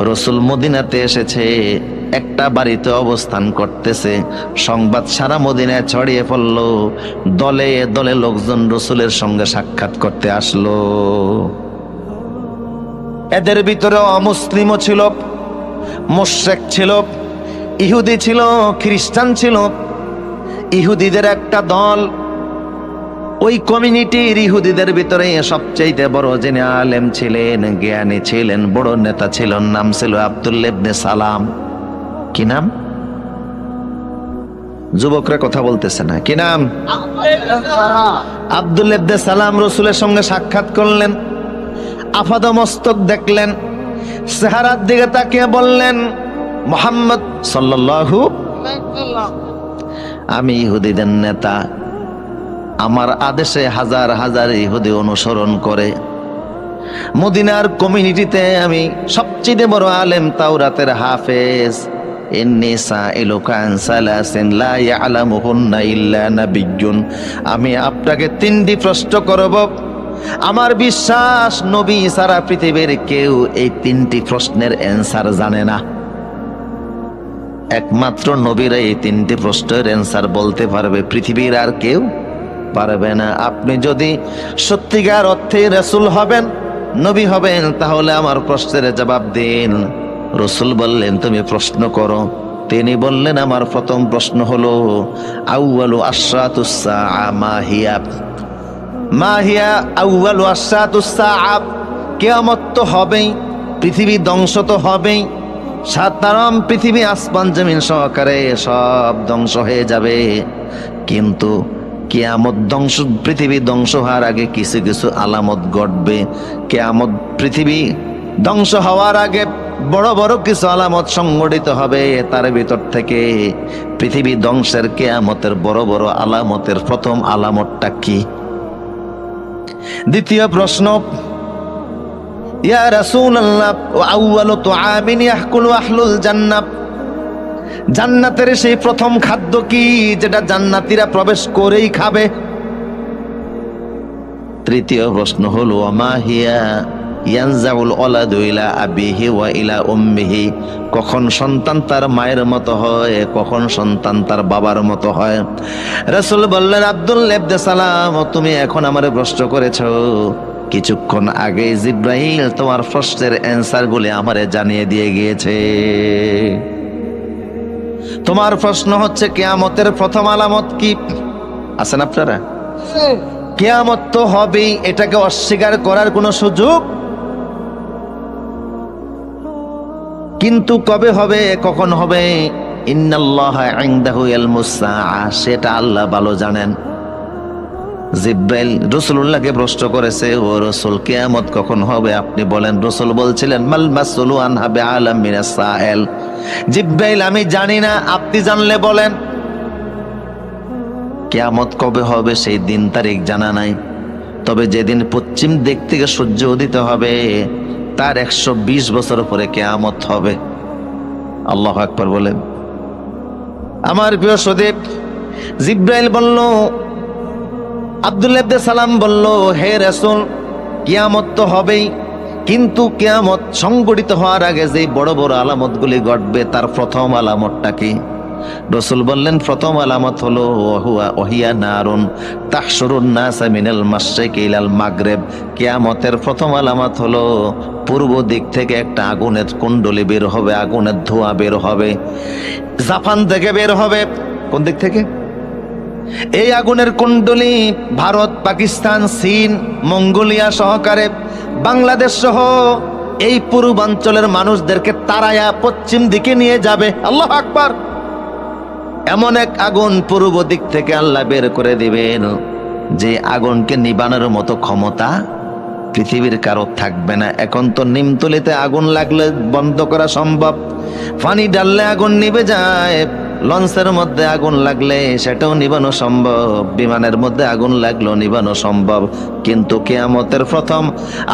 রসুল মদিনাতে এসেছে, একটা বাড়িতে অবস্থান করতেছে। সংবাদ সারা মদিনায় ছড়িয়ে পড়ল, দলে দলে লোকজন রসুলের সঙ্গে সাক্ষাৎ করতে আসলো। এদের ভিতরে অমুসলিমও ছিল, মুশরিক ছিল, ইহুদি ছিল, খ্রিস্টান ছিল। ইহুদিদের একটা দল, ওই কমিউনিটির ইহুদিদের ভিতরে সবচেয়ে বড় যিনি আলেম ছিলেন, জ্ঞানী ছিলেন, বড় নেতা ছিলেন, নাম ছিল আব্দুল্লাহ ইবনে সালাম। কি নাম? যুবকরা কথা বলতেছে না, কি নাম? আব্দুল্লাহ ইবনে সালাম রসুলের সঙ্গে সাক্ষাৎ করলেন, আপাদমস্তক দেখলেন, চেহারার দিকে তাকিয়ে বললেন, মুহাম্মদ সাল্লাল্লাহু, আমি ইহুদিদের নেতা, আমার আদেশে হাজার হাজার ইহুদি অনুসরণ করে। মদিনার কমিউনিটিতে আমি সবচেয়ে বড় আলেম, তাওরাতের হাফেজ। আমি আপনাকে 3টি প্রশ্ন করব। আমার বিশ্বাস নবী সারা পৃথিবীর কেউ এই 3টি প্রশ্নের অ্যান্সার জানে না। একমাত্র নবীরা এই 3টি প্রশ্নের অ্যান্সার বলতে পারবে, পৃথিবীর আর কেউ পারবে না। আপনি যদি সত্যিকার অর্থে রাসূল হবেন, নবী হবেন, তাহলে আমার প্রশ্নের জবাব দিন। রাসূল বললেন, তুমি প্রশ্ন করো। তিনি বললেন, আমার প্রথম প্রশ্ন হলো, আউয়ালু আশরাতুস সাআ মা হিয়া? মা হিয়া আউয়ালু আশরাতুস সাআ? কিয়ামত তো হবেই, পৃথিবী ধ্বংস তো হবেই, সাধারণ পৃথিবী আসমান জমিন সহকারে সব ধ্বংস হয়ে যাবে। কিন্তু কিয়ামত ধ্বংস, পৃথিবী ধ্বংস হওয়ার আগে কিছু কিছু আলামত ঘটবে। কিয়ামত, পৃথিবী ধ্বংস হওয়ার আগে বড় বড় কিছু আলামত সংঘটিত হবে। তার ভিতর থেকে পৃথিবী ধ্বংসের, কিয়ামতের বড় বড় আলামতের প্রথম আলামতটা কি? দ্বিতীয় প্রশ্ন, ইয়া রাসূলুল্লাহ, আউয়ালু তুআমিন ইয়াকুলু আহলুল জান্নাহ? জান্নাতের সেই প্রথম খাদ্য কি, যেটা জান্নাতীরা প্রবেশ করেই খাবে? তৃতীয় প্রশ্ন হলো, মা হিয়া ইয়ানজাউল ওয়ালাদু ইলা আবিহি ওয়া ইলা উম্মিহি? কখন সন্তান তার মায়ের মতো হয়, কখন সন্তান তার বাবার মতো হয়? রাসূল বললেন, আব্দুল্লাহ ইবনে সালাম, তুমি এখন আমারে প্রশ্ন করেছো, কিছুক্ষণ আগে জিব্রাইল তোমার প্রশ্নের অ্যান্সার গুলি আমারে জানিয়ে দিয়ে গিয়েছে। তোমার প্রশ্ন হচ্ছে কিয়ামতের প্রথম আলামত কি? আছেন আপনারা? কিয়ামত তো হবেই, এটাকে অস্বীকার করার কোনো সুযোগ, কিন্তু কবে হবে, কখন হবে? ইন্নাল্লাহা ইনদাহু ইলমুস সাআ, সেটা আল্লাহ ভালো জানেন। জিব্রাইল রাসূলুল্লাহকে প্রশ্ন করেছে, ও রাসূল, কিয়ামত কখন হবে আপনি বলেন। রাসূল বলছিলেন, মাল মাসউলু আনহা বিআলাম মিনাস সাইল। জিব্রাইল, আমি জানি না, আপনি জানলে বলেন। কিয়ামত কবে হবে সেই দিন তারিখ জানা নাই, তবে যেদিন পশ্চিম দিক থেকে সূর্য উদিত হবে তার 120 বছর পরে কিয়ামত হবে। আল্লাহু আকবার বলেন। আমার প্রিয় সদীপ, জিব্রাইল বলল, আব্দুল্লাহ ইবনে সালাম বলল, হে রাসূল, কিয়ামত তো হবেই, কিন্তু কিয়ামত সংঘটিত হওয়ার আগে যে বড় বড় আলামতগুলি ঘটবে, তার প্রথম আলামতটা কি? রাসূল বললেন, প্রথম আলামত হলো ওহিয়া নারুন তাহশুরুন নাস মিনাল মাশরিকি ইলাল মাগরিব। কিয়ামতের প্রথম আলামত হলো পূর্ব দিক থেকে একটা আগুনের কুণ্ডলী বের হবে, আগুনের ধোঁয়া বের হবে, জাপান থেকে বের হবে। কোন দিক থেকে? এই আগুনের কুণ্ডলী ভারত, পাকিস্তান, চীন, মঙ্গোলিয়া সহকারে বাংলাদেশ সহ এই পূর্বাঞ্চলের মানুষদেরকে তাড়ায়া পশ্চিম দিকে নিয়ে যাবে। আল্লাহু আকবার। এমন এক আগুন পূর্ব দিক থেকে আল্লাহ বের করে দিবেন, যে আগুনকে নিবানোর মতো ক্ষমতা পৃথিবীর কারো থাকবে না। এখন তো নিমতলিতে আগুন লাগলে বন্ধ করা সম্ভব, পানি ডাললে আগুন নিভে যায়, লঞ্চের মধ্যে আগুন লাগলে সেটাও নিবানো সম্ভব, বিমানের মধ্যে আগুন লাগলেও নিবানো সম্ভব। কিন্তু কিয়ামতের প্রথম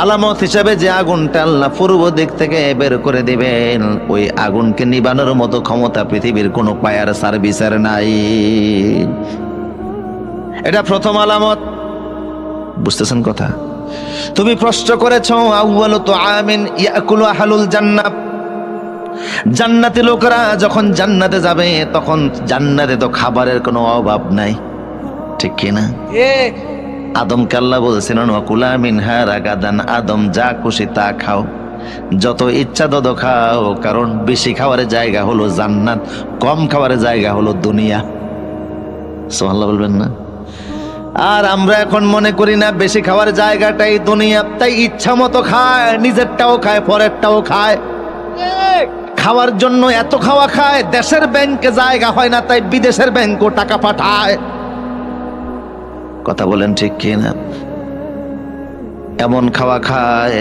আলামত হিসেবে যে আগুনটা আল্লাহ পূর্ব দিক থেকে বের করে দিবেন, ওই আগুনকে নিবানোর মতো ক্ষমতা পৃথিবীর কোনো ফায়ার সার্ভিসের নাই। এটা প্রথম আলামত। বুঝতেছেন কথা? তুমি প্রশ্ন করেছো, আউয়ালু তুআমিন ইয়াকুলু আহলুল জান্নাহ, জান্নাতি লোকেরা যখন জান্নাতে যাবে তখন জান্নাতে তো খাবারের কোনো অভাব নাই, ঠিক কিনা? আদমকে আল্লাহ বলছিলেন ওয়াকুলা মিনহা রাগাদান, আদম যা খুশি তা খাও, যত ইচ্ছা তত খাও, কারণ বেশি খাওয়ার জায়গা হলো জান্নাত, কম খাওয়ার জায়গা হলো দুনিয়া। সুবহানাল্লাহ বলবেন না? আর আমরা এখন মনে করি না বেশি খাওয়ার জায়গাটাই দুনিয়া, তাই ইচ্ছা মতো খায়, নিজেরটাও খায় পরেরটাও খায়। খাওয়ার জন্য এত খাওয়া খায়, দেশের ব্যাংকে জায়গা হয় না, তাই বিদেশের ব্যাংকও টাকা পাঠায়। কথা বলেন ঠিক কিনা? এমন খাওয়া খায়,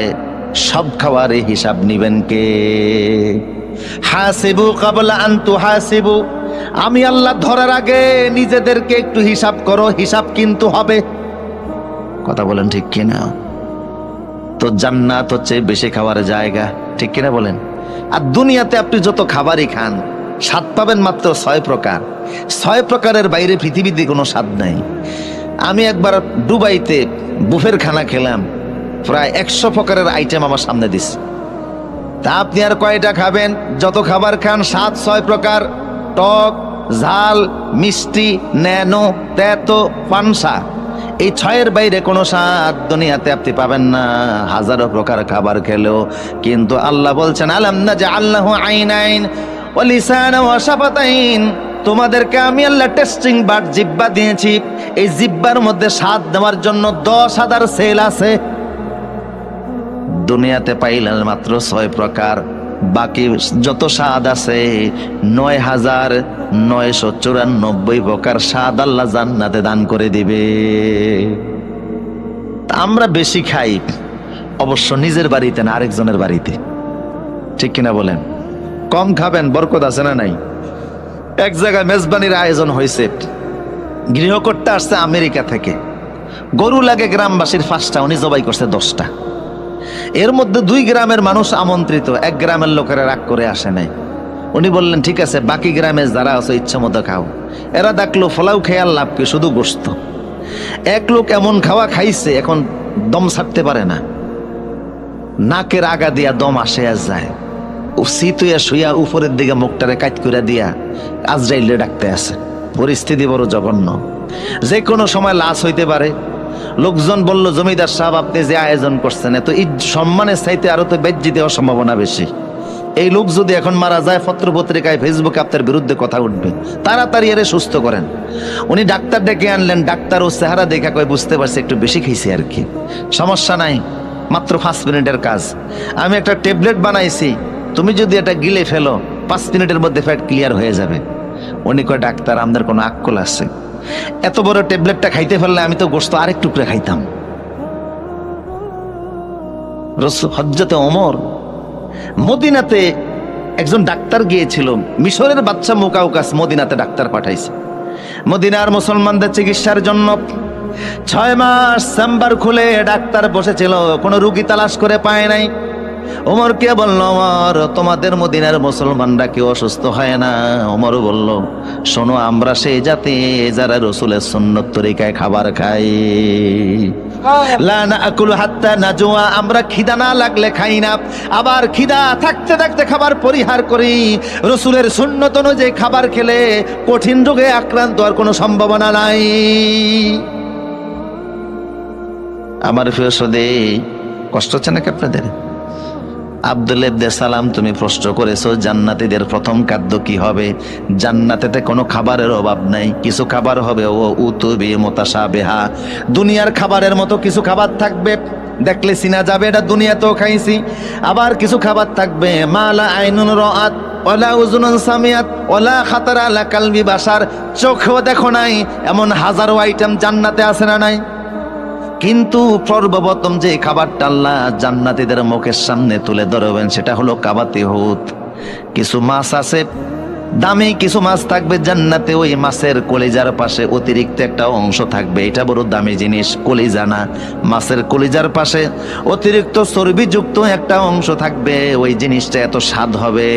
সব খাওয়ারই হিসাব নিবেন কে? হাসিবু কাবলা আন তুহাসিবু, আমি আল্লাহ ধরার আগে নিজেদেরকে একটু হিসাব করো, হিসাব কিন্তু হবে। কথা বলেন ঠিক কিনা? তো জান্নাত হচ্ছে বেশি খাওয়ার জায়গা, ঠিক কিনা বলেন? আর দুনিয়াতে আপনি যত খাবারই খান, স্বাদ পাবেন মাত্র 6 প্রকার। 6 প্রকারের বাইরে পৃথিবীতে কোনো স্বাদ নাই। আমি একবার দুবাইতে বুফের খানা খেলাম, প্রায় 100 প্রকারের আইটেম আমার সামনে দিছে। তা আপনি আর কয়টা খাবেন? যত খাবার খান স্বাদ 6 প্রকার, টক, ঝাল, মিষ্টি, ন্যানো, তেতো, পানসা। এই 6-এর বাইরে কোনো স্বাদ দুনিয়াতে আপনি পাবেন না, হাজারো প্রকার খাবার খেলেও। কিন্তু আল্লাহ বলছেন আলাম নাজআল্লাহু আইনাইন ওয়া লিসানান ওয়া শাফাতাইন, তোমাদেরকে আমি আল্লাহ টেস্টিং বাট জিহ্বা দিয়েছি, এই জিহ্বার মধ্যে স্বাদ দেওয়ার জন্য 10,000 সেল আছে। দুনিয়াতে পাইলেন মাত্র 6 প্রকার, বাকি যত স্বাদ আছে 9,994 প্রকার স্বাদ আল্লাহ জান্নাতে দান করে দিবে। আমরা বেশি খাই অবশ্য নিজের বাড়িতে না, আরেকজনের বাড়িতে, ঠিক কিনা বলেন? কম খাবেন, বরকত আছে না নাই? এক জায়গায় মেজবানির আয়োজন হয়েছে, গৃহকর্তা আসছে আমেরিকা থেকে, গরু লাগে গ্রামবাসীর 5টা, উনি জবাই করছে 10টা। এর মধ্যে 2 গ্রামের মানুষ আমন্ত্রিত, 1 গ্রামের লোকেরা রাগ করে আসে নাই। উনি বললেন ঠিক আছে, বাকি গ্রামে যারা আছে ইচ্ছা মতো খাও। এরা ডাকলো, ফলাও খেয়াল লাভ কি, শুধু গোস্ত। এক লোক এমন খাওয়া খাইছে, এখন দম ছাড়তে পারে না, নাকের আগা দিয়া দম আসে আর যায়। ও সিতুয়া শুয়া উপরের দিকে মুখটারে কাট করে দিয়া আজরাইলে ডাকতে আছে। পরিস্থিতি বড় জঘন্য, যে কোনো সময় লাশ হইতে পারে। লোকজন বলল, জমিদার সাহেব আপনি যে আয়োজন করছেন, এত সম্মানের চাইতে আরো তো বেজ্জিত হওয়ার সম্ভাবনা বেশি। এই লোক যদি এখন মারা যায়, পত্র পত্রিকায় ফেসবুকে আপনার বিরুদ্ধে কথা উঠবে, তাড়াতাড়ি এরে সুস্থ করেন। উনি ডাক্তার ডেকে আনলেন, ডাক্তার ও চেহারা দেখা কয় বুঝতে পারছে একটু বেশি খাইছে আর কি, সমস্যা নাই, মাত্র 5 মিনিটের কাজ। আমি একটা ট্যাবলেট বানাইছি, তুমি যদি এটা গিলে ফেলো 5 মিনিটের মধ্যে ফ্যাট ক্লিয়ার হয়ে যাবে। উনি কয় ডাক্তার আমাদের কোনো আক্কল আছে? এত বড় ট্যাবলেটটা খাইতে ফেললে আমি তো গোশত আরেক টুকরা খাইতাম। হযরতে ওমর মদিনাতে একজন ডাক্তার গিয়েছিল, মিশরের বাদশা মুকাউকাস মদিনাতে ডাক্তার পাঠাইছে মদিনার মুসলমানদের চিকিৎসার জন্য। 6 মাস চেম্বার খুলে ডাক্তার বসেছিল, কোনো রুগী তালাশ করে পায় নাই। ওমরকে বলল, ওমর তোমাদের মদিনার মুসলমানরা কেউ অসুস্থ হয় না? ওমর বলল, শোনো আমরা সেই জাতি যারা রসুলের সুন্নত তরিকায় খাবার খাই। লা নাকুলু হাত্তা নাজুয়া, আমরা খিদা না লাগলে খাই না, আবার খিদা থাকতে থাকতে খাবার পরিহার করি। রসুলের সুন্নত অনুযায়ী খাবার খেলে কঠিন রোগে আক্রান্ত হওয়ার কোনো সম্ভাবনা নাই। আমার প্রিয় সদে, কষ্ট হচ্ছে নাকি আপনাদের? আব্দুল্লাহ ইবনে সালাম, তুমি প্রশ্ন করেছো জান্নাতীদের প্রথম খাদ্য কি হবে? জান্নাতেতে কোনো খাবারের অভাব নাই, কিছু খাবার হবে ও উতুবি মুতাশাবিহা, দুনিয়ার খাবারের মতো কিছু খাবার থাকবে, দেখলে চিনা যাবে এটা দুনিয়াতেও খাইছি। আবার কিছু খাবার থাকবে মালা আইনুন রাআত ওয়ালা উযুনুন সামিআত ওয়ালা খাতারা আলা কালবি বাশার, চোখেও দেখো নাই, এমন হাজারো আইটেম জান্নাতে আছে না নাই? কিন্তু সর্বপ্রথম যে খাবারটা আল্লাহ জান্নাতীদের মুখের সামনে তুলে ধরবেন সেটা হলো কাবাতে হুত। কিছু মাছ আছে, দামি কিছু মাছ থাকবে জান্নাতে, ওই মাছের কলিজার পাশে অতিরিক্ত একটা অংশ থাকবে, এটা বড় দামি জিনিস, কলিজা না, মাছের কলিজার পাশে অতিরিক্ত চর্বিযুক্ত একটা অংশ থাকবে, ওই জিনিসটা এত স্বাদ হবে,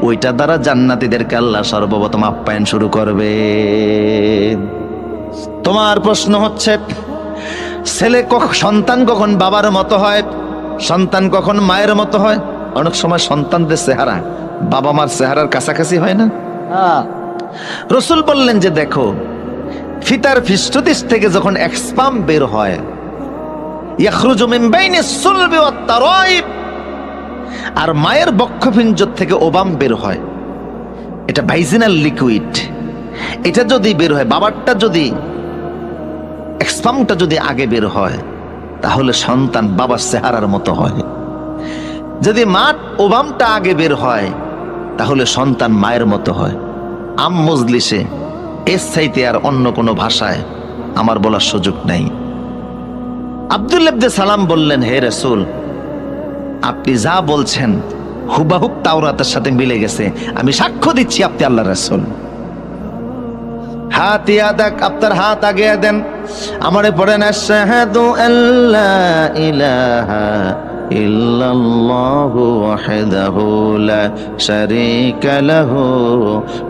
ওইটা দ্বারা জান্নাতীদেরকে আল্লাহ সর্বপ্রথম আপ্যায়ন শুরু করবে। তোমার প্রশ্ন হচ্ছে, সন্তান কখন বাবার মতো হয়, সন্তান কখন মায়ের মতো হয়? অনেক সময় সন্তানদের চেহারা বাবা মার চেহারার কাছাকাছি হয় না? রসুল বললেন যে দেখো, ফিতার পৃষ্ঠদেশ থেকে যখন এক স্পাম বের হয়, ইয়াখরুজু মিন বাইনিস সুলবি ওয়াত তারাইব, আর মায়ের বক্ষপিঞ্জর থেকে ওবাম বের হয়, এটা ভাইজিনাল লিকুইড। এটা যদি বের হয়, বাবারটা যদি, স্পামটা যদি আগে বের হয়, তাহলে সন্তান বাবার চেহারার মতো হয়। যদি মার ওবামটা আগে বের হয়, তাহলে সন্তান মায়ের মতো হয়। আম মজলিসে এর চাইতে আর অন্য কোনো ভাষায় আমার বলার সুযোগ নাই। আব্দুল্লাহ ইবনে সালাম বললেন, হে রাসূল, আপনি যা বলছেন হুবাহুব তাওরাতের সাথে মিলে গেছে, আমি সাক্ষ্য দিচ্ছি আপনি আল্লাহর রাসূল। হাত ইয়াদাক, আপনার হাত আগে দেন, আমারে পড়েন, আশহাদু আল্লা ইলাহা ইল্লাল্লাহু ওয়াহদাহু লা শারীকা লাহু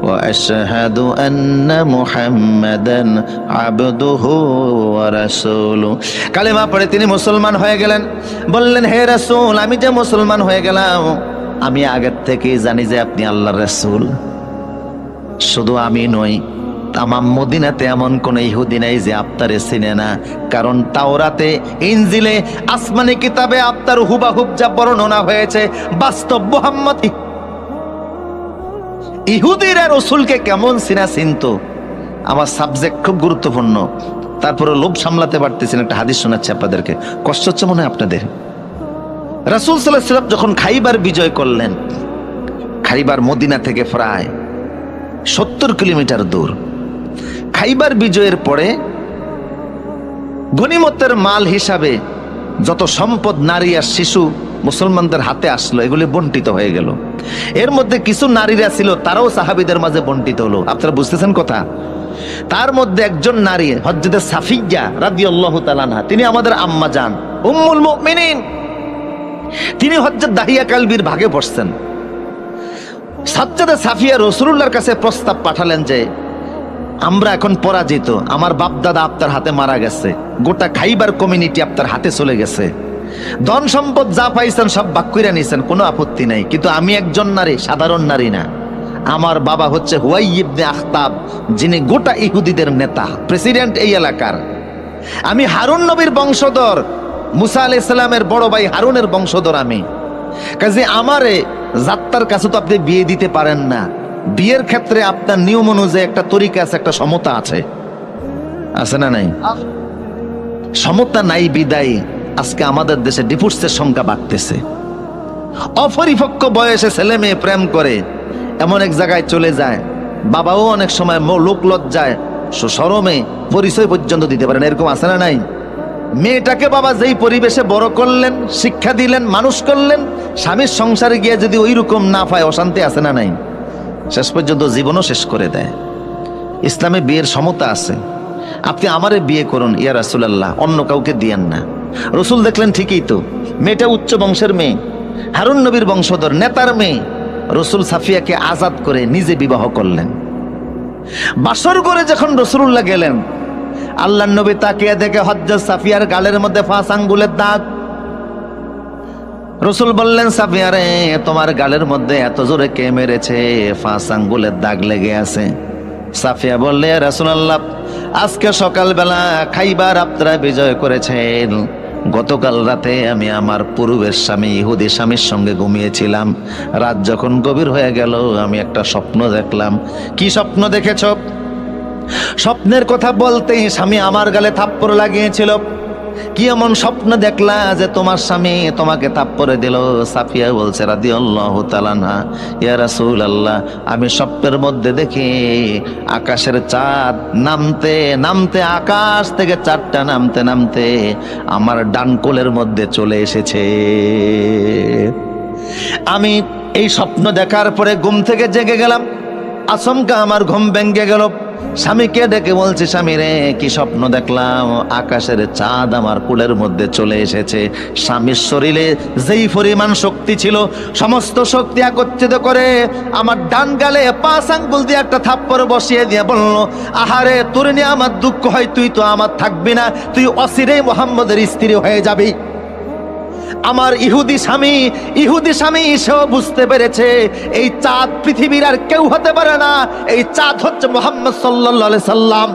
ওয়া আশহাদু আন্না মুহাম্মাদান আবদুহু ওয়া রাসূলুহু। কালেমা পড়ে তিনি মুসলমান হয়ে গেলেন। বললেন, হে রাসূল, আমি যে মুসলমান হয়ে গেলাম, আমি আগের থেকেই জানি যে আপনি আল্লাহর রাসূল। শুধু আমি নই, তামাম মদিনাতে এমন কোন ইহুদি নাই যে আপনারে চিনে না, কারণ তাওরাতে, ইনজিলে, আসমানি কিতাবে আপনার হুবাহুব যা বর্ণনা হয়েছে বাস্তব মুহাম্মদ। ইহুদিরা রাসূলকে কেমন চিনা চিনতো, আমার সাবজেক্ট খুব গুরুত্বপূর্ণ, তারপরে লোভ সামলাতে পারতেছেন। একটা হাদিস শোনাচ্ছি আপনাদেরকে, কষ্ট হচ্ছে মনে হয় আপনাদের। রাসূল সাল্লাল্লাহু আলাইহি ওয়াসাল্লাম যখন খাইবার বিজয় করলেন, খাইবার মদিনা থেকে প্রায় 70 কিলোমিটার দূর। খাইবার বিজয়ের পরে গনিমতের মাল হিসাবে যত সম্পদ, নারী আর শিশু মুসলমানদের হাতে আসলো, এগুলি বন্টিত হয়ে গেল। এর মধ্যে কিছু নারীরা ছিল, তারাও সাহাবীদের মাঝে বন্টিত হলো। আপনারা বুঝতেছেন কথা? তার মধ্যে একজন নারী হযরত সাফিয়া রাদিয়াল্লাহু তাআলা আনহা, তিনি আমাদের আম্মা জান উম্মুল মুমিনিন, তিনি হযরত দাহিয়া কালবির ভাগে পড়ছেন। সাজ্জাদা সাফিয়া রাসূলুল্লাহর কাছে প্রস্তাব পাঠালেন যে আমরা এখন পরাজিত, আমার বাপ দাদা আপনার হাতে মারা গেছে, গোটা খাইবার কমিউনিটি আপনার হাতে চলে গেছে, ধন সম্পদ যা পাইছেন সব ভাগ কইরা নিছেন, কোনো আপত্তি নাই, কিন্তু আমি একজন নারী, সাধারণ নারী না। আমার বাবা হচ্ছে হুয়াই ইবনে আখতাব, যিনি গোটা ইহুদিদের নেতা, প্রেসিডেন্ট এই এলাকার। আমি হারুন নবীর বংশধর, মুসা আলাইহিস সালামের বড় ভাই হারুনের বংশধর আমি। কাজে আমারে জাত্তার কাছে তো আপনি বিয়ে দিতে পারেন না। বিয়ের ক্ষেত্রে আপনার নিয়ম অনুযায়ী একটা তরিকা আছে, একটা সমতা আছে, আছে না নাই? সমতা নাই বিদায় আজকে আমাদের দেশে ডিভোর্সের সংখ্যা বাড়তেছে। অপরিপক্ক বয়সে ছেলে মেয়ে প্রেম করে এমন এক জায়গায় চলে যায়, বাবাও অনেক সময় লোক লজ্জায় শরমে পরিচয় পর্যন্ত দিতে পারেন, এরকম আছে না নাই? মেয়েটাকে বাবা যেই পরিবেশে বড় করলেন, শিক্ষা দিলেন, মানুষ করলেন, স্বামীর সংসারে গিয়ে যদি ওই রকম না পায়, অশান্তি আছে না নাই? শেষ পর্যন্ত জীবনও শেষ করে দেয়। ইসলামে বিয়ের সমতা আছে। আপনি আমারে বিয়ে করুন ইয়া রাসূলুল্লাহ, অন্য কাউকে দিয়েন না। রসুল দেখলেন ঠিকই তো, মেয়েটা উচ্চ বংশের মেয়ে, হারুন নবীর বংশধর, নেতার মেয়ে। রসুল সাফিয়াকে আজাদ করে নিজে বিবাহ করলেন। বাসর করে যখন রাসূলুল্লাহ গেলেন, আল্লাহর নবী তাকিয়ে দেখে হযরত সাফিয়ার গালের মধ্যে 5 আঙ্গুলের দাগ। রসুল বললেন, সাফিয়া রে, তোমার গালের মধ্যে এত জোরে কে মেরেছে? 5 আঙ্গুলের দাগ লেগে আছে। সাফিয়া বললে, রাসূলুল্লাহ, আজকে সকালবেলা খাইবার আপনারা বিজয় করেছেন, গতকাল রাতে আমি আমার পূর্বের স্বামী ইহুদি স্বামীর সঙ্গে ঘুমিয়েছিলাম। রাত যখন গভীর হয়ে গেল, আমি একটা স্বপ্ন দেখলাম। কি স্বপ্ন দেখেছ? স্বপ্নের কথা বলতেই স্বামী আমার গালে থাপ্পড় লাগিয়েছিল। কি এমন স্বপ্ন দেখলা যে তোমার স্বামী তোমাকে থাপ্পড় দিল? সাফিয়া বলছে রাদিয়াল্লাহু তাআলা আনহা, ইয়া রাসূলুল্লাহ, আমি স্বপ্নের মধ্যে দেখি আকাশের চাঁদ নামতে নামতে, আকাশ থেকে চাঁদটা নামতে নামতে আমার ডান কোলের মধ্যে চলে এসেছে। আমি এই স্বপ্ন দেখার পরে ঘুম থেকে জেগে গেলাম। আচমকা আমার ঘুম ভেঙে গেল। স্বামীকে ডেকে বলছি, স্বামী রে, কি স্বপ্ন দেখলাম? আকাশের চাঁদ আমার কোলের মধ্যে চলে এসেছে। স্বামীর শরীরে যেই পরিমাণ শক্তি ছিল, সমস্ত শক্তি একত্রিত করে আমার ডান গালে 5 আঙ্গুল দিয়ে একটা থাপ্পড় বসিয়ে দিয়ে বলল, আহারে, তোর নিয়ে আমার দুঃখ হয়, তুই তো আমার থাকবি না, তুই অচিরেই মুহাম্মদের স্ত্রী হয়ে যাবি। আমার ইহুদি স্বামী সেও বুঝতে পেরেছে এই চাঁদ পৃথিবীর আর কেউ হতে পারে না, এই চাঁদ হচ্ছে মুহাম্মদ সাল্লাল্লাহু আলাইহি সাল্লাম।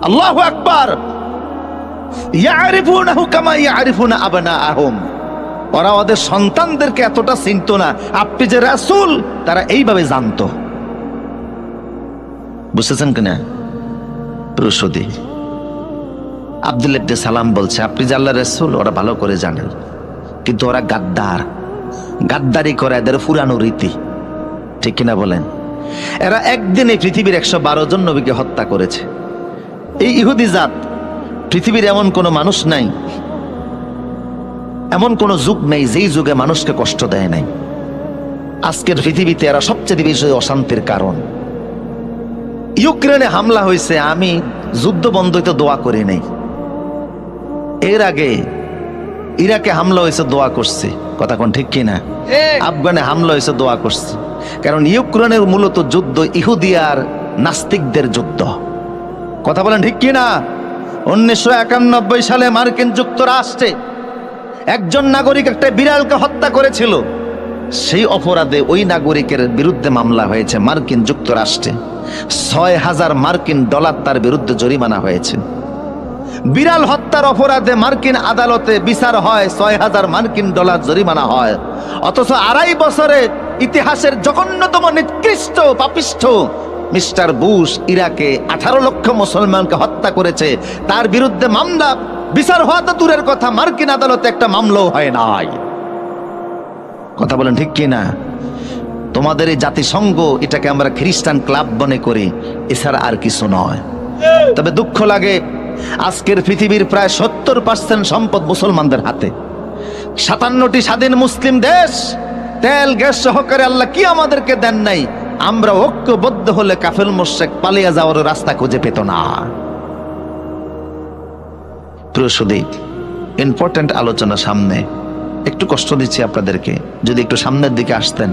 আল্লাহু আকবার। ইয়ারিফুনাহু কামা ইয়ারিফুনা আবনাআহুম। ওরা ওদের সন্তানদেরকে এতটা চিনত না, আপনি যে রাসূল তারা এইভাবে জানতো। বুঝতেছেন কিনা? প্রসূতি আব্দুল্লাহ ইবনে সালাম বলছে, আপনি যে আল্লাহর রাসূল ওরা ভালো করে জানেন, কিন্তু ওরা গাদ্দারি করে, এদের পুরানো রীতি, ঠিক কিনা বলেন? এরা একদিনে পৃথিবীর 112 জন নবীকে হত্যা করেছে। এই ইহুদি জাত, পৃথিবীর এমন কোন মানুষ নাই, এমন কোন যুগ নেই যেই যুগে মানুষকে কষ্ট দেয় নাই। আজকের পৃথিবীতে এরা সবচেয়ে বেশি অশান্তির কারণ। ইউক্রেনে হামলা হয়েছে, আমি যুদ্ধ বন্ধ হইতে দোয়া করি নাই। এর আগে ইরাকে হামলা হয়েছে, দোয়া করছে। কথা কোন ঠিক কিনা? আফগানে হামলা হয়েছে, দোয়া করছে। কারণ ইউক্রেনের মূলত যুদ্ধ ইহুদি আর নাস্তিকদের যুদ্ধ। কথা বলেন ঠিক কিনা? 1991 সালে মার্কিন যুক্তরাষ্ট্রে একজন নাগরিক একটা বিড়ালকে হত্যা করেছিল। সেই অপরাধে ওই নাগরিকের বিরুদ্ধে মামলা হয়েছে মার্কিন যুক্তরাষ্ট্রে। $6,000 তার বিরুদ্ধে জরিমানা হয়েছে। বিড়াল হত্যার অপরাধে মার্কিন আদালতে বিচার হয়, $6,000 জরিমানা হয়। অথচ 2.5 বছরে ইতিহাসের জঘন্যতম নিকৃষ্ট পাপিষ্ঠ মিস্টার বুশ ইরাকে 18 লক্ষ মুসলমানকে হত্যা করেছে। তার বিরুদ্ধে মামলা, বিচার হওয়া তো দূরের কথা, মার্কিন আদালতে একটা মামলাও হয় নাই। কথা বলেন ঠিক কিনা? তোমাদের এই জাতিসংঘ, এটাকে আমরা খ্রিস্টান ক্লাব মনে করি, এছাড়া আর কিছু নয়। তবে দুঃখ লাগে, আজকের পৃথিবীর প্রায় 70% সম্পদ মুসলমানদের হাতে। 57টি স্বাধীন মুসলিম দেশ, তেল গ্যাস সহকারে আল্লাহ কি আমাদেরকে দেন নাই? আমরা ঐক্যবদ্ধ হলে কাফের মুশরিক পালিয়ে যাওয়ার রাস্তা খুঁজে পেত না। প্রিয় সুদীপ, ইম্পর্টেন্ট আলোচনা সামনে, একটু কষ্ট দিচ্ছি আপনাদেরকে, যদি একটু সামনের দিকে আসতেন।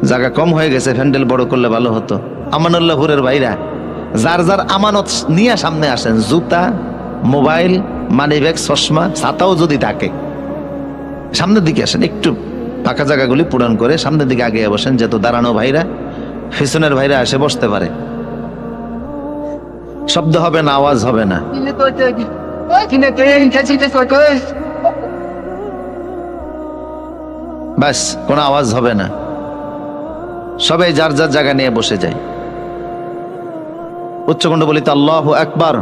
জায়গা কম হয়ে গেছে, প্যান্ডেল বড় করলে ভালো হতো। আমানুল্লাহপুরের ভাইরা যার যার আমানত নিয়ে সামনে আসেন, জুতা, মোবাইল, মানিব্যাগ, চশমা, ছাতাও যদি থাকে সামনের দিকে আসেন। একটু ফাঁকা জায়গাগুলি পূরণ করে সামনের দিকে আগে বসেন, যেহেতু দাঁড়ানো ভাইরা, পিছনের ভাইরা এসে বসতে পারে। শব্দ হবে না, আওয়াজ হবে না। ব্যাস, কোনো আওয়াজ হবে না। সবাই যার যার জায়গা নিয়ে বসে যায়। উচ্চকণ্ঠ বলিত আল্লাহু আকবার।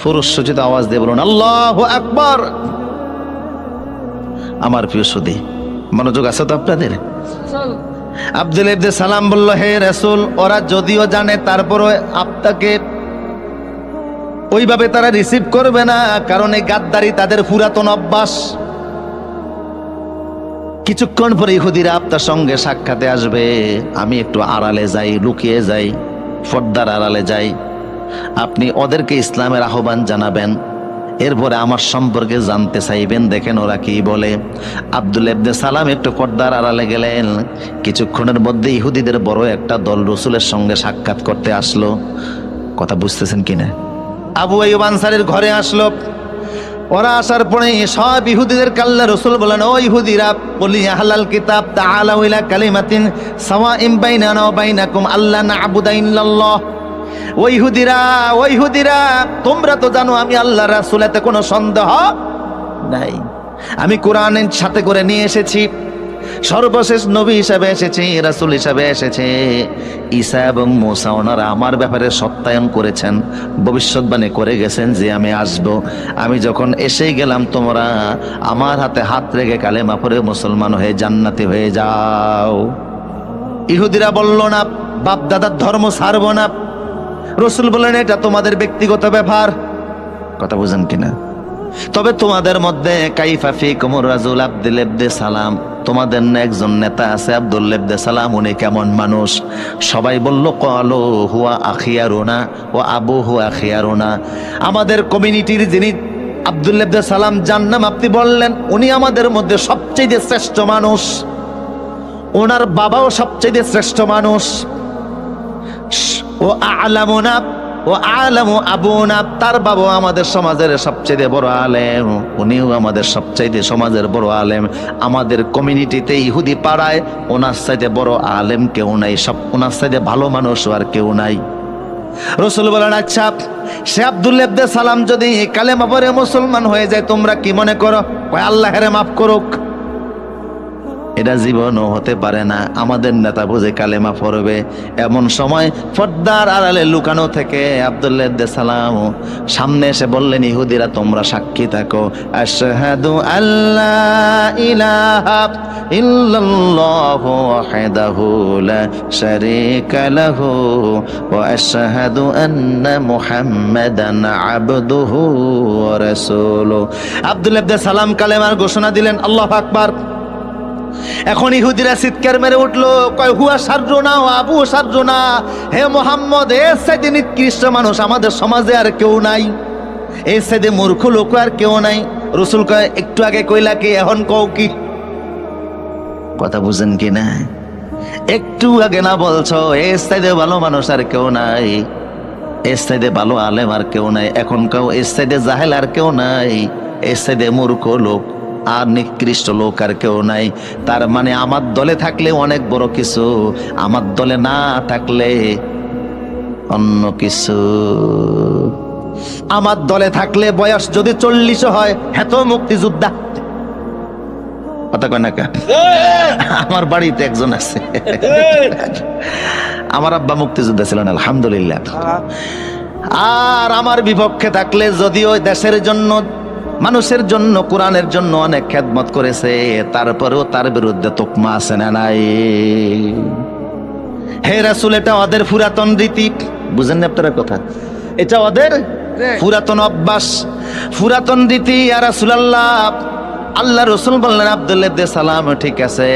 পুরুষ সূচিত আওয়াজ দিয়ে বলুন আল্লাহু আকবার। আমার প্রিয় সুধী, মনোযোগ আছে তো আপনাদের? আব্দুল্লাহ ইবনে সালাম বলল, হে রাসূল, ওরা যদিও জানে তারপরও আপনাকে ওইভাবে তারা রিসিভ করবে না, কারণ এই গাদ্দারি তাদের পুরাতন অভ্যাস। কিছুক্ষণ পরে ইহুদিরা আপনার সঙ্গে সাক্ষাতে আসবে। আমি একটু আড়ালে যাই, লুকিয়ে যাই, পর্দার আড়ালে যাই। আপনি ওদেরকে ইসলামের আহ্বান জানাবেন, এরপরে আমার সম্পর্কে জানতে চাইবেন, দেখেন ওরা কি বলে। আব্দুল্লাহ ইবনে সালাম একটু পর্দার আড়ালে গেলেন। কিছুক্ষণের মধ্যে ইহুদিদের বড় একটা দল রসুলের সঙ্গে সাক্ষাৎ করতে আসলো। কথা বুঝতেছেন কিনা? আবু আইয়ুব আনসারীর ঘরে আসলো। ওরা আসার পরে সব ইহুদিদের কাল্লা রসুল বলেন, ও ইহুদিরা, বলি আহলাল কিতাব তাআলাউ ইলা কালিমাতিন সাওয়াইন বাইনানা ওয়া বাইনাকুম আল্লা না'বুদা ইল্লাল্লাহ। ও ইহুদিরা, তোমরা তো জানো আমি আল্লাহর রাসূল, এতে কোনো সন্দেহ নাই। আমি কোরআনের সাথে করে নিয়ে এসেছি, সর্বশেষ নবী হিসাবে এসেছে, রাসূল হিসাবে এসেছে। ঈসা এবং মুসা ওনারা আমার ব্যাপারে সত্যায়ন করেছেন, ভবিষ্যৎবাণী করে গেছেন যে আমি আসব। আমি যখন এসেই গেলাম, তোমরা আমার হাতে হাত রেখে কালেমা পড়ে মুসলমান হয়ে জান্নাতি হয়ে যাও। ইহুদিরা বলল, না, বাপ দাদার ধর্ম ছাড়ব না। রাসূল বললেন, এটা তোমাদের ব্যক্তিগত ব্যাপার। কথা বুঝেন কিনা? তবে তোমাদের মধ্যে কাইফা ফিকুমুর রাজুল আব্দুল্লাহ ইবনে সালাম, তোমাদের না একজন নেতা আছে আব্দুল্লাহ ইবনে সালাম, উনি কেমন মানুষ? সবাই বলল, ক্বালু হুয়া আখিয়ারুনা ওয়া আবুহু আখিয়ারুনা। আমাদের কমিউনিটির যিনি আব্দুল্লাহ ইবনে সালাম যার নাম আপনি বললেন, উনি আমাদের মধ্যে সবচেয়ে শ্রেষ্ঠ মানুষ, ওনার বাবাও সবচেয়ে শ্রেষ্ঠ মানুষ। ও আ'লামুনা, ও আলেম আবুনা, তার বাবা আমাদের সমাজের সবচেয়ে বড় আলেম, উনিও আমাদের সবচাইতে সমাজের বড় আলেম। আমাদের কমিউনিটিতে ইহুদি পাড়ায় ওনার চাইতে বড় আলেম কেউ নাই, সব ওনার চাইতে ভালো মানুষ আর কেউ নাই। রাসূল বলেন, আচ্ছা সে আব্দুল্লাহ ইবনে সালাম যদি কালেমা পড়ে মুসলমান হয়ে যায় তোমরা কি মনে করো? কয় আল্লাহ হেরে মাফ করুক। এটা জীবনও হতে পারে না, আমাদের নেতা বুঝে কালেমা পড়বে। এমন সময় পর্দার আড়ালে লুকানো থেকে আব্দুল্লাহ ইবনে সালাম সামনে এসে বললেন, ইহুদিরা তোমরা সাক্ষী থাকো, আশহাদু আল্লা ইলাহা ইল্লাল্লাহু ওয়াহদাহু লা শারীকা লাহু ওয়া আশহাদু আন্না মুহাম্মাদান আবদুহু ওয়া রাসূলুহু। আব্দুল্লাহ ইবনে সালাম কালেমার ঘোষণা দিলেন, আল্লাহু আকবার। এখন ইহুদিরা চিৎকার মেরে উঠলো, কয় হুয়া শাররুনা ওয়া আবু শাররুনা, হে মুহাম্মদ এর চাইতে নিকৃষ্ট মানুষ আমাদের সমাজে আর কেউ নাই, এর চাইতে মূর্খ লোক আর কেউ নাই। রাসূল কয়, একটু আগে কইলা কি, এখন কও কি? কথা বুঝেন কি না? একটু আগে না বলছো এর চাইতে ভালো মানুষ আর কেউ নাই, এর চাইতে ভালো আলেম আর কেউ নাই, এখন কও এর চাইতে জাহেল আর কেউ নাই, এর চাইতে মূর্খ লোক আর নিকৃষ্ট লোক আর কেউ নাই। তার মানে আমার দলে থাকলে অনেক বড় কিছু, আমার দলে না থাকলে অন্য কিছু। আমার দলে থাকলে বয়স যদি 40 হয় হেত মুক্তিযোদ্ধা। কথা কয় না কা? আমার বাড়িতে একজন আছে, আমার আব্বা মুক্তিযোদ্ধা ছিলেন আলহামদুলিল্লাহ। আর আমার বিপক্ষে থাকলে যদিও দেশের জন্য মানুষের জন্য কোরআনের জন্য অনেক খেদমত করেছে, তারপরেও তার বিরুদ্ধে তোকমা আছে না নাই? হে রাসূল, এটা ওদের পুরাতন রীতি, বুঝেন না আপনারা কথা? এটা ওদের পুরাতন অভ্যাস, পুরাতন রীতি। ইয়া রাসূলুল্লাহ, আল্লাহ রাসূল বললেন, আব্দুল্লাহ ইবনে সালাম ঠিক আছে,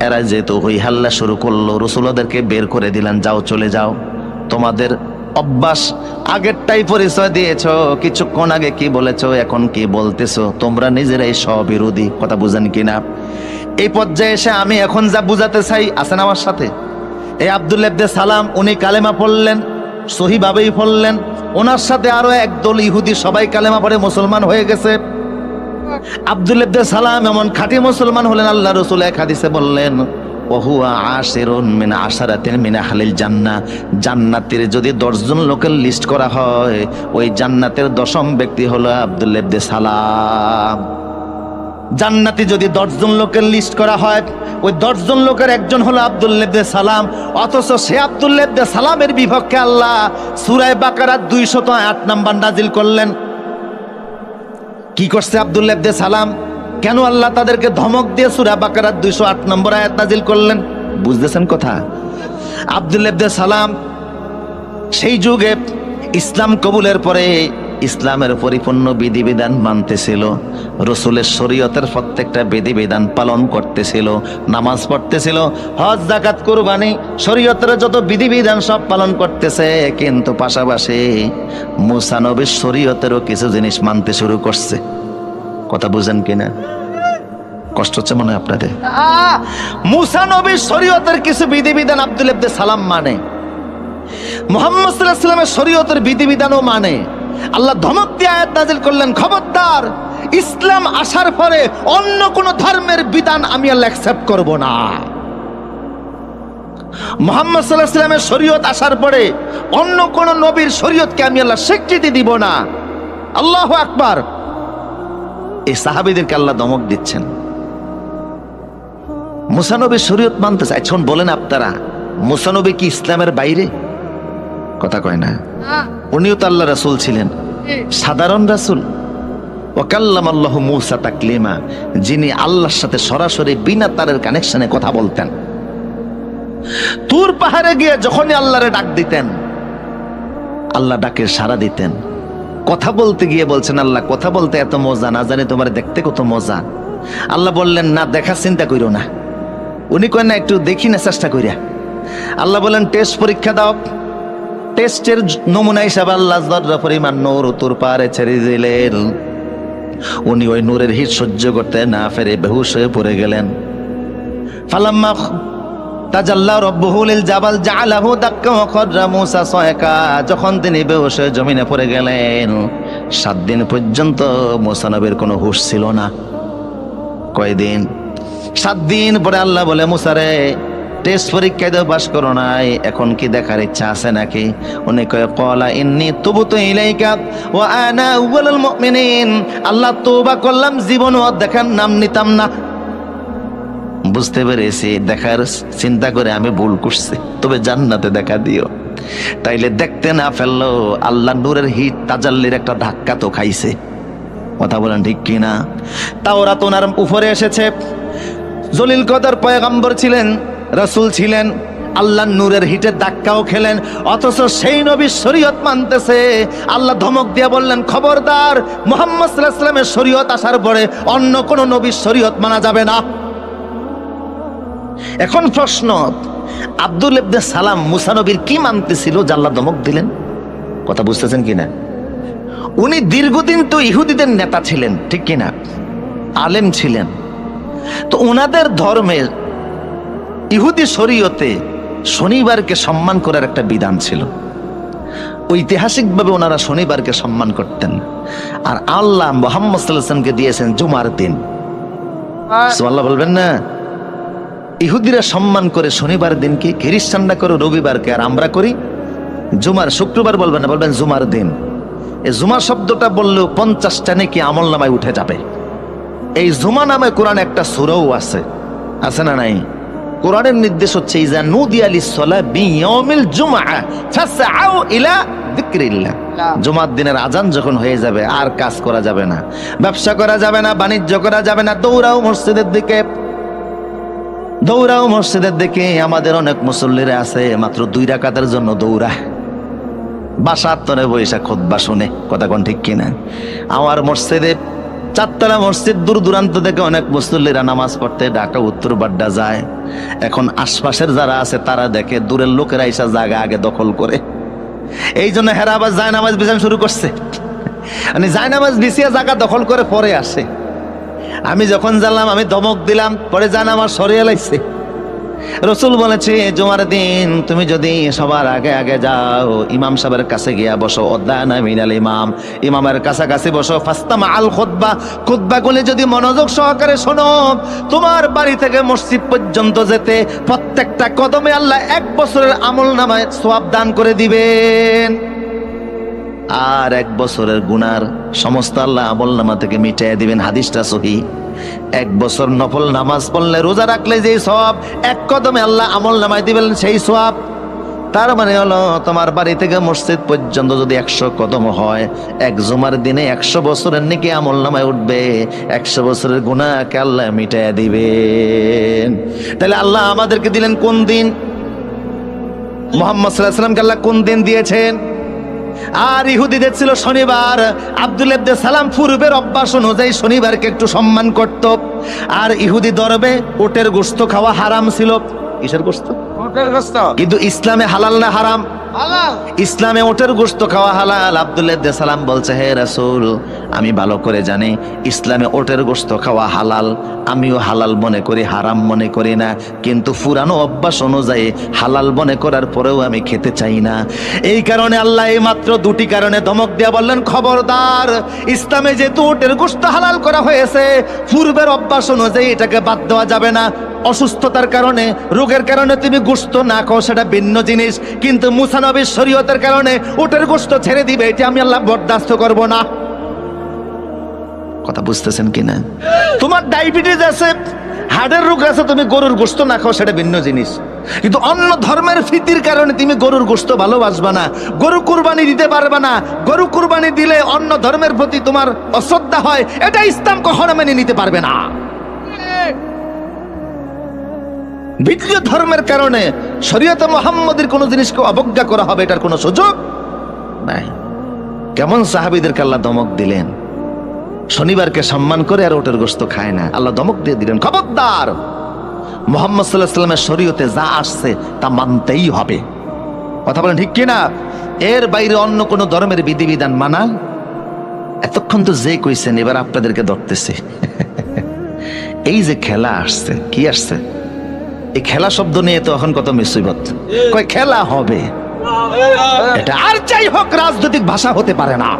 এরা যেহেতু হই হাল্লা শুরু করলো, রাসূল ওদেরকে বের করে দিলেন, যাও চলে যাও, তোমাদের অভ্যাস আগেরটাই পরিচয় দিয়েছো, কিছুক্ষণ আগে কি বলেছো এখন কি বলতেছো, তোমরা নিজেরাই স্ববিরোধী। কথা বুঝেন কিনা? এই পর্যায়ে এসে আমি এখন যা বুঝাতে চাই, আছেন আমার সাথে? এই আব্দুল্লাহ ইবনে সালাম উনি কালেমা পড়লেন, সহিভাবেই পড়লেন, ওনার সাথে আরো একদল ইহুদি সবাই কালেমা পড়ে মুসলমান হয়ে গেছে। আব্দুল্লাহ ইবনে সালাম এমন খাঁটি মুসলমান হলেন, আল্লাহ রাসূল এক হাদিসে বললেন, ওহুয়া আশিরুন মিন আশারাতিন মিন আহলিল জান্নাহ, জান্নাতের যদি 10 জন লোকের লিস্ট করা হয়, ওই জান্নাতের 10ম ব্যক্তি হলো আব্দুল্লাহ ইবনে সালাম। জান্নাতি যদি 10 জন লোকের লিস্ট করা হয়, ওই 10 জন লোকের একজন হলো আব্দুল্লাহ ইবনে সালাম। অথচ সে আব্দুল্লাহ ইবনে সালামের বিপক্ষে আল্লাহ সূরা বাকারা 208 নম্বর নাজিল করলেন। কি করছে আব্দুল্লাহ ইবনে সালাম? কেন আল্লাহ তাদেরকে ধমক দিয়ে সূরা বাকারার 208 নম্বর আয়াত নাজিল করলেন? বুঝতেছেন কথা? আব্দুল্লাহ ইবনে সালাম সেই যুগে ইসলাম কবুলের পরে ইসলামের পরিপূর্ণ বিধিবিধান মানতেছিল, রাসূলের শরীয়তের প্রত্যেকটা বিধিবিধান পালন করতেছিল, নামাজ পড়তেছিল, হজ যাকাত কুরবানি শরীয়তের যত বিধিবিধান সব পালন করতেছে, কিন্তু পাশাপাশি মুসা নবীর শরীয়তেরও কিছু জিনিস মানতে শুরু করছে। কথা বুঝেন কিনা? কষ্ট হচ্ছে মনে হয় আপনাদের? মুসা নবীর শরীয়তের কিছু বিধিবিধান আব্দুল্লাহ ইবনে সালাম মানে, মুহাম্মদ সাল্লাল্লাহু আলাইহি ওয়াসাল্লামের শরীয়তের বিধিবিধানও মানে। আল্লাহ ধমক দিয়ে আয়াত নাযিল করলেন, খবরদার ইসলাম আসার পরে অন্য কোন ধর্মের বিধান আমি আল্লাহ অ্যাকসেপ্ট করব না। মুহাম্মদ সাল্লাল্লাহু আলাইহি ওয়াসাল্লামের শরীয়ত আসার পরে অন্য কোন নবীর শরীয়তকে আমি আল্লাহ স্বীকৃতি দিব না। আল্লাহু আকবার। এই সাহাবীদেরকে আল্লাহ ধমক দিচ্ছেন, মুসা নবীর শরীয়ত মানতে চাই। এখন বলেন আপনারা, মুসা নবী কি ইসলামের বাইরে? কথা কয় না? উনিও তো আল্লাহ রাসূল ছিলেন, সাধারণ রাসূল। ওয়াকাল্লামাল্লাহু মূসা তাকলিমা, যিনি আল্লাহর সাথে সরাসরি বিনা তারের কানেকশনে কথা বলতেন। তুর পাহাড়ে গিয়ে যখনই আল্লাহরে ডাক দিতেন, আল্লাহ ডাকে সাড়া দিতেন। কথা বলতে গিয়ে বলছেন, আল্লাহ কথা বলতে এত মজা, না জানি তোমার দেখতে কত মজা। আল্লাহ বললেন, না দেখার চিন্তা কইরো না। উনি কয় না, একটু দেখি না চেষ্টা কইরা। আল্লাহ বলেন, টেস্ট পরীক্ষা দাও। টেস্টের নমুনা হিসাবে আল্লাহ যতটা পরিমাণ নূর তুর পাহাড়ে ছেড়ে দিলেন, উনি ওই নূরের হিট সহ্য করতে না পেরে বেহুশ হয়ে পড়ে গেলেন। ফালাম্মা তাজাল্লা রাব্বুহু লিল জাবাল জাআলাহু দাক্কা ওয়া খাররা মূসা সায়কা। যখন তিনি বেহুশ হয়ে জমিনে পড়ে গেলেন, 7 দিন পর্যন্ত মূসা নবীর কোনো হুঁশ ছিল না। কয়দিন? 7 দিন পরে আল্লাহ বলে, মূসা রে, টেস্ট পরীক্ষায় তো পাস করো নাই, এখন কি দেখার ইচ্ছা আছে নাকি? উনি কয়, ক্বালা ইন্নী তুবতু ইলাইকা ওয়া আনা আউয়ালুল মুমিনিন। আল্লাহ, তওবা করলাম, জীবনও দেখার নাম নিতাম না। বুঝতে পেরেছি, দেখার চিন্তা করে আমি ভুল করছি, তবে জান্নাতে দেখা দিও। তাইলে দেখতে না ফেললো, আল্লাহ নূরের হিট তাজাল্লির একটা ধাক্কা তো খাইছে। কথা বলেন ঠিক কিনা? তাওরাত ওনার উপরে এসেছে, জলিল কদর পয়গম্বর ছিলেন, রাসূল ছিলেন, আল্লাহর নূরের হিটে ধাক্কাও খেলেন, অথচ সেই নবীর শরীয়ত মানতেছে। আল্লাহ ধমক দিয়ে বললেন, খবরদার, মুহাম্মদ সাল্লাল্লাহু আলাইহি ওয়াসাল্লামের শরীয়ত আসার পরে অন্য কোন নবীর শরীয়ত মানা যাবে না। এখন প্রশ্ন, আব্দুল ইবনে সালাম মুসা নবীর কি মানতেছিল যে আল্লাহ ধমক দিলেন? কথা বুঝতেছেন কিনা? উনি দীর্ঘদিন তো ইহুদিদের নেতা ছিলেন, ঠিক কিনা? আলেম ছিলেন। তো ওনাদের ধর্মের ইহুদি শরীয়তে শনিবারকে সম্মান করার একটা বিধান ছিল। ঐতিহাসিকভাবে ওনারা শনিবারকে সম্মান করতেন, আর আল্লাহ মুহাম্মদ সাল্লাল্লাহু আলাইহি ওয়াসাল্লামকে দিয়েছেন জুমার দিন। সুবহানাল্লাহ বলবেন না? ইহুদিরা সম্মান করে শনিবার দিনকে, খ্রিস্টানরা করে রবিবারকে, আর আমরা করি জুমার, শুক্রবার বলবেন না, বলবেন জুমার দিন। এই জুমা শব্দটা বললেও 50টা নেকি আমল নামায় উঠে যাবে। এই জুমা নামে কোরআনে একটা সূরাও আছে, আছে না নাই? কোরআনের নির্দেশ হচ্ছে, ইজা নুদিয়া লিস-সালাহ বিয়াউমিল জুমআহ ফাসআউ ইলা যিকরিল্লাহ। জুমার দিনের আজান যখন হয়ে যাবে, আর কাজ করা যাবে না, ব্যবসা করা যাবে না, বাণিজ্য করা যাবে না, দৌড়াও মসজিদের দিকে, দৌড়াও মসজিদের দিকে। আমাদের অনেক মুসল্লিরা আছে মাত্র 2 রাকাতের জন্য দৌড়ায়, বাসার তরে বৈশা খুতবা শুনে। কথা কোন ঠিক কিনা? আমার মসজিদে 4তলা মসজিদ, দূর দূরান্ত থেকে অনেক মুসল্লিরা নামাজ পড়তে ঢাকা উত্তর বাড্ডা যায়। এখন আশপাশের যারা আছে তারা দেখে দূরের লোকেরা এসে জায়গা আগে দখল করে, এই জন্য হেরা আবার জায়নামাজ বিছানো শুরু করছে। মানে জায়নামাজ বিছিয়ে জায়গা দখল করে পরে আসে। আমি যখন জানলাম, আমি ধমক দিলাম, পরে জায়নামাজ সরিয়ে লাইছে। রাসূল বলেছে, জুমার দিন তুমি যদি সবার আগে আগে যাও, ইমাম সাহেবের কাছে গিয়া বসো, অদানা মিনাল ইমাম, ইমামের কাছাকাছি বসো, ফাস্তামা আল খুতবা, খুতবাগুলি যদি মনোযোগ সহকারে শোনো, তোমার বাড়ি থেকে মসজিদ পর্যন্ত যেতে প্রত্যেকটা কদমে আল্লাহ 1 বছরের আমল নামায় সওয়াব দান করে দিবেন, আর 1 বছরের গুনার সমস্ত আল্লাহ আমল নামা থেকে মিটাইয়া দিবেন। হাদিসটা সহিহ। 1 বছর নফল নামাজ পড়লে, রোজা রাখলে যে সওয়াব 1 কদমে আল্লাহ আমল নামায় দিবেন, সেই সওয়াব। তার মানে হলো, তোমার বাড়ি থেকে মসজিদ পর্যন্ত যদি 100 কদম হয়, 1 জুমার দিনে 100 বছরের নেকি আমল নামায় উঠবে, 100 বছরের গুনাহকে আল্লাহ মিটাইয়া দিবেন। তাহলে আল্লাহ আমাদেরকে দিলেন কোন দিন? মুহাম্মদ সাল্লাল্লাহু আলাইহি ওয়াসাল্লামকে আল্লাহ কোন দিন দিয়েছেন? আর ইহুদিদের ছিল শনিবার। আব্দুল ইবনে সালাম পূর্বের অভ্যাস অনুযায়ী শনিবারকে একটু সম্মান করত। আর ইহুদি দরবে উটের গোশত খাওয়া হারাম ছিল। কিসের গোশত? উটের গোশত। কিন্তু ইসলামে হালাল না হারাম? হালাল। ইসলামে উটের গোশত খাওয়া হালাল। আব্দুল ইবনে সালাম বলছে, হে রাসূল, আমি ভালো করে জানি ইসলামে উটের গোশত খাওয়া হালাল, আমিও হালাল মনে করি, হারাম মনে করি না, কিন্তু পুরানো অভ্যাস অনুযায়ী হালাল মনে করার পরেও আমি খেতে চাই না। এই কারণে আল্লাহ এই মাত্র 2টি কারণে ধমক দিয়ে বললেন, খবরদার, ইসলামে যেহেতু উটের গোশত হালাল করা হয়েছে, পূর্বের অভ্যাস অনুযায়ী এটাকে বাদ দেওয়া যাবে না। অসুস্থতার কারণে, রোগের কারণে তুমি গোশত না খাও, সেটা ভিন্ন জিনিস, কিন্তু মুসা নবীর শরীয়তের কারণে উটের গোশত ছেড়ে দিবে, এটা আমি আল্লাহ বরদাস্ত করব না। কথা বুঝতেছেন কিনা? তোমার ডায়াবেটিস আছে, হার্টের রোগ আছে, তুমি গরুর গোশত না খাও, সেটা ভিন্ন জিনিস, কিন্তু অন্য ধর্মের ফিতির কারণে তুমি গরুর গোশত ভালোবাসবা না, গরু কুরবানি দিতে পারবা না। গরু কুরবানি দিলে অন্য ধর্মের প্রতি তোমার অশ্রদ্ধা হয়, এটা ইসলাম কখনো মেনে নিতে পারবে না। ভিন্ন ধর্মের কারণে শরীয়তে মুহাম্মদের কোন জিনিসকে অবজ্ঞা করা হবে, এটার কোনো সুযোগ নাই। কেমন সাহাবীদেরকে আল্লাহ ধমক দিলেন, শনিবারকে সম্মান করে আর উটের গোশত খায় না, আল্লাহ ধমক দিয়ে দিলেন, খবরদার, মুহাম্মদ সাল্লাল্লাহু আলাইহি ওয়াসাল্লামের শরীয়তে যা আসছে তা মানতেই হবে। কথা বলেন ঠিক কিনা? এর বাইরে অন্য কোন ধর্মের বিধিবিধান মানা, এতক্ষণ তো যে কইছেন, এবার আপনাদেরকে ধরতেছে। এই যে খেলা আসছে, কি আসছে? এই খেলা শব্দ নিয়ে তো এখন কত মুসিবত। কয় খেলা হবে, এটা আর যাই হোক রাজনৈতিক ভাষা হতে পারে না।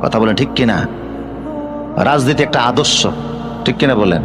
কথা বলেন ঠিক কিনা? রাজনীতি একটা আদর্শ, ঠিক কিনা বলেন?